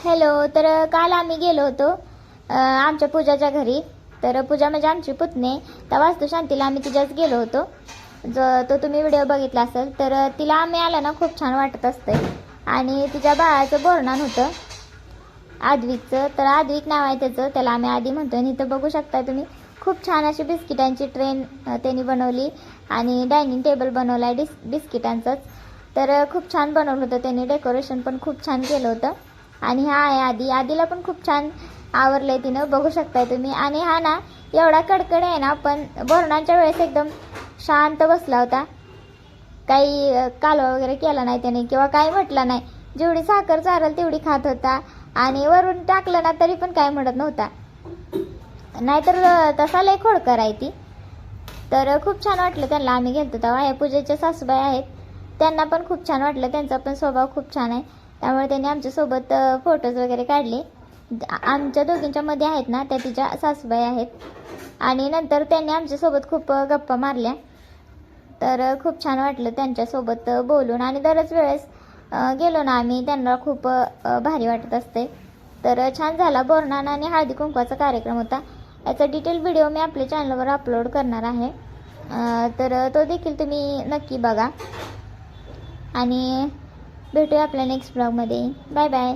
Hello. तर काल आम्ही गेलो होतो आमच्या पूजाच्या घरी. तर पूजा म्हणजे आमची पुतणे. त्या वास्तुशांतीला आम्ही तिच्याच गेलो होतो. तो तुम्ही व्हिडिओ बघितला असेल. तर तिला आम्ही आला ना खूप छान वाटत असते. आणि तिच्या बाळाचं बोरनान होतं आद्विकचं. तर आद्विक नाव आहे त्याचं. त्याला आम्ही आधी म्हणतो. आणि इथं बघू शकता तुम्ही खूप छान अशी बिस्किटांची ट्रेन त्यांनी बनवली. आणि डायनिंग टेबल बनवला आहे बिस्किटांचंच. तर खूप छान बनवलं होतं त्यांनी. डेकोरेशन पण खूप छान केलं होतं. आणि हा आहे आधीला पण खूप छान आवरलंय तिनं, बघू शकताय तुम्ही. आणि हा ना एवढा कडकड आहे ना, पण बोरणाच्या वेळेस एकदम शांत बसला होता. काही कालवा वगैरे केला नाही त्याने किंवा काही म्हटलं नाही. जेवढी साखर चारल तेवढी खात होता. आणि वरून टाकलं ना तरी पण काय म्हणत नव्हता. नाहीतर तसा लय खोडकर आहे ती. तर खूप छान वाटलं त्यांना. आम्ही गेलतो तेव्हा. ह्या पूजेच्या सासूबाई आहेत, त्यांना पण खूप छान वाटलं. त्यांचा पण स्वभाव खूप छान आहे. त्यामुळे त्यांनी आमच्यासोबत फोटोज वगैरे काढले. आमच्या दोघींच्या मध्ये आहेत ना त्या तिच्या सासूबाई आहेत. आणि नंतर त्यांनी आमच्यासोबत खूप गप्पा मारल्या. तर खूप छान वाटलं त्यांच्यासोबत बोलून. आणि दरच वेळेस गेलो ना आम्ही, त्यांना खूप भारी वाटत असते. तर छान झाला बोरनान आणि हळदी कुंकवाचा कार्यक्रम होता. याचा डिटेल व्हिडिओ मी आपल्या चॅनलवर अपलोड करणार आहे. तर तो देखील तुम्ही नक्की बघा. आणि भेटूया आपल्या नेक्स्ट ब्लॉगमध्ये. Bye bye.